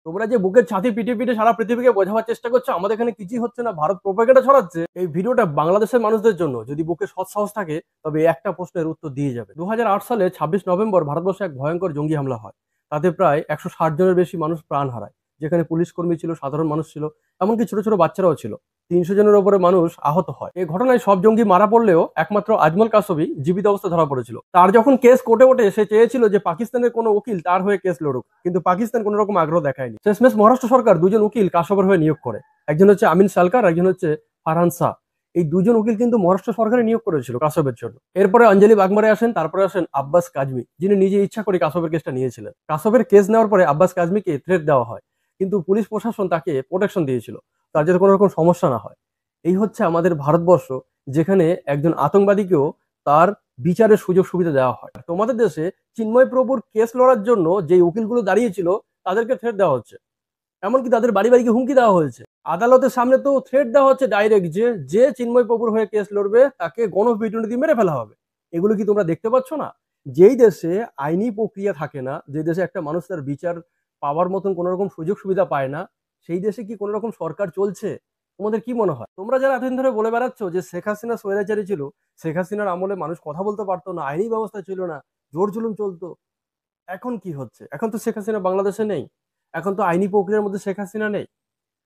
তোমরা যে বুকের ছাতি পিটে পিটে সারা পৃথিবীকে বোঝাবার চেষ্টা করছো আমাদের এখানে কিছুই হচ্ছে না, ভারত প্রোপাগান্ডা ছড়াচ্ছে। এই ভিডিওটা বাংলাদেশের মানুষদের জন্য। যদি বুকে সৎ সাহস থাকে তবে এই একটা প্রশ্নের উত্তর দিয়ে যাবে। 2008 সালে 26 নভেম্বর ভারতবর্ষে এক ভয়ঙ্কর জঙ্গি হামলা হয়। তাতে প্রায় 160 জনের বেশি মানুষ প্রাণ হারায়, যেখানে পুলিশ কর্মী ছিল, সাধারণ মানুষ ছিল, এমনকি ছোট ছোট বাচ্চারাও ছিল। 300 জনের উপরে মানুষ আহত হয়। এই ঘটনায় সব জঙ্গি মারা পড়লেও একমাত্র আজমল কাসবি জীবিত অবস্থা ধরা পড়েছিল। তার যখন কেস কোর্টে ওঠে, সে চেয়েছিল যে পাকিস্তানের কোনো উকিল তার হয়ে কেস লড়ুক, কিন্তু পাকিস্তান কোনো রকম আগ্রহ দেখায়নি। শেষমেশ মহারাষ্ট্র সরকার দুজন উকিল কাসবের হয়ে নিয়োগ করে। একজন হচ্ছে আমিন সালকার, একজন হচ্ছে ফারহান শাহ। এই দুজন উকিল কিন্তু মহারাষ্ট্র সরকারে নিয়োগ করেছিল কাসবের জন্য। এরপরে অঞ্জলি বাগমারে আসেন, তারপরে আসেন আব্বাস কাজমি, যিনি নিজে ইচ্ছা করে কাসবের কেসটা নিয়েছিলেন। কাসবের কেস নেওয়ার পরে আব্বাস কাজমিকে থ্রেট দেওয়া হয়, কিন্তু পুলিশ প্রশাসন তাকে প্রোটেকশন দিয়েছিল, তার যাতে কোনো রকম সমস্যা না হয়। এই হচ্ছে আমাদের ভারতবর্ষ, যেখানে একজন আতঙ্কবাদীকেও তার বিচারের সুযোগ সুবিধা দেওয়া হয়। তোমাদের দেশে চিন্ময় প্রভুর কেস লড়ার জন্য যে উকিলগুলো দাঁড়িয়েছিল তাদেরকে থ্রেট দেওয়া হচ্ছে, এমনকি তাদের বাড়ি বাড়িকে হুমকি দেওয়া হয়েছে। আদালতের সামনে তো থ্রেট দেওয়া হচ্ছে ডাইরেক্ট, যে যে চিন্ময় প্রভুর হয়ে কেস লড়বে তাকে গণপিটুনি দিয়ে মেরে ফেলা হবে। এগুলো কি তোমরা দেখতে পাচ্ছ না? যেই দেশে আইনি প্রক্রিয়া থাকে না, যে দেশে একটা মানুষ তার বিচার পাওয়ার মতন কোনো রকম সুযোগ সুবিধা পায় না, সেই দেশে কি কোনো রকম সরকার চলছে? তোমাদের কি মনে হয়? তোমরা যারা এতদিন ধরে বলে বেড়াচ্ছ যে শেখ হাসিনা স্বৈরাচারী ছিল, শেখ হাসিনার আমলে মানুষ কথা বলতে পারতো না, আইনি ব্যবস্থা ছিল না, জোর জুলুম চলতো, এখন কি হচ্ছে? এখন তো শেখ হাসিনা বাংলাদেশে নেই, এখন তো আইনি প্রক্রিয়ার মধ্যে শেখ হাসিনা নেই।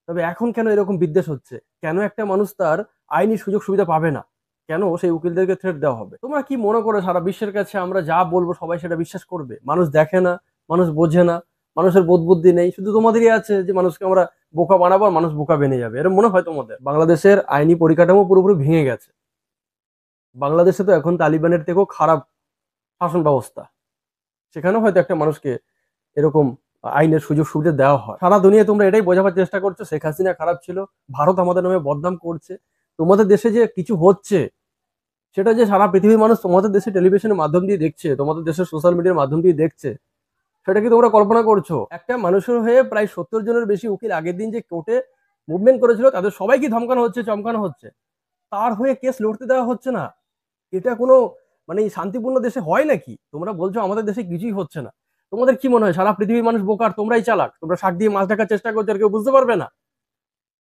তবে এখন কেন এরকম বিদ্বেষ হচ্ছে? কেন একটা মানুষ তার আইনি সুযোগ সুবিধা পাবে না? কেন সেই উকিলদেরকে থ্রেট দেওয়া হবে? তোমরা কি মনে করো সারা বিশ্বের কাছে আমরা যা বলবো সবাই সেটা বিশ্বাস করবে? মানুষ দেখে না, মানুষ বোঝে না, মানুষের বোধ বুদ্ধি নেই, শুধু তোমাদেরই আছে যে মানুষকে আমরা বোকা বানাবো আর মানুষ বোকা বেনে যাবে, এরকম মনে হয় তোমাদের? বাংলাদেশের আইনি পরিকাঠামো পুরোপুরি ভেঙে গেছে। বাংলাদেশে তো এখন তালিবানের থেকেও খারাপ শাসন ব্যবস্থা। সেখানেও হয়তো একটা মানুষকে এরকম আইনের সুযোগ সুবিধা দেওয়া হয়। সারা দুনিয়া তোমরা এটাই বোঝাবার চেষ্টা করছো শেখ হাসিনা খারাপ ছিল, ভারত আমাদের নামে বদনাম করছে। তোমাদের দেশে যে কিছু হচ্ছে সেটা যে সারা পৃথিবীর মানুষ তোমাদের দেশে টেলিভিশনের মাধ্যম দিয়ে দেখছে, তোমাদের দেশের সোশ্যাল মিডিয়ার মাধ্যম দিয়ে দেখছে, সেটা কি তোমরা কল্পনা করছো? একটা মানুষের হয়ে প্রায় 70 জনের বেশি উকিল আগের দিন যে কোর্টে মুভমেন্ট করেছিল, তাদের সবাইকে ধমকানো হচ্ছে, চমকানো হচ্ছে, তার হয়ে কেস লড়তে দেওয়া হচ্ছে না। এটা কোনো মানে শান্তিপূর্ণ দেশে হয় নাকি? তোমরা বলছো আমাদের দেশে কিছুই হচ্ছে না। তোমাদের কি মনে হয় সারা পৃথিবীর মানুষ বোকার, তোমরাই চালাক? তোমরা শাক দিয়ে মাছ ঢাকার চেষ্টা করছো আর কেউ বুঝতে পারবে না?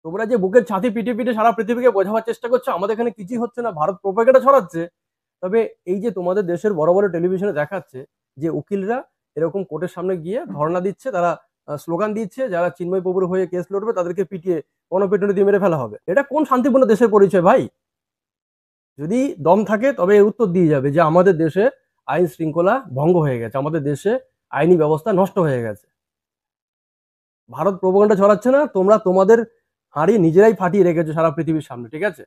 তোমরা যে বুকের ছাতি পিটে পিটে সারা পৃথিবীকে বোঝাবার চেষ্টা করছো আমাদের এখানে কিছুই হচ্ছে না, ভারত প্রোপাগান্ডা ছড়াচ্ছে। তবে এই যে তোমাদের দেশের বড় বড় টেলিভিশনে দেখাচ্ছে যে উকিলরা এরকম কোর্টের সামনে গিয়ে ধর্ণা দিচ্ছে, তারা স্লোগান দিচ্ছে, যারা চিন্ময় প্রভুর হয়ে কেস লড়বে তাদেরকে পিটিয়ে গণপিটুনি দিয়ে মেরে ফেলা হবে, এটা কোন শান্তিপূর্ণ দেশের পরিচয় ভাই? যদি দম থাকে তবে এর উত্তর দিয়ে যাবে যে আমাদের দেশে আইন শৃঙ্খলা ভঙ্গ হয়ে গেছে, আমাদের দেশে আইনি ব্যবস্থা নষ্ট হয়ে গেছে। ভারত প্রোপাগান্ডা ছড়াচ্ছে না, তোমরা তোমাদের হাঁড়ি নিজেরাই ফাটিয়ে রেখেছো সারা পৃথিবীর সামনে, ঠিক আছে?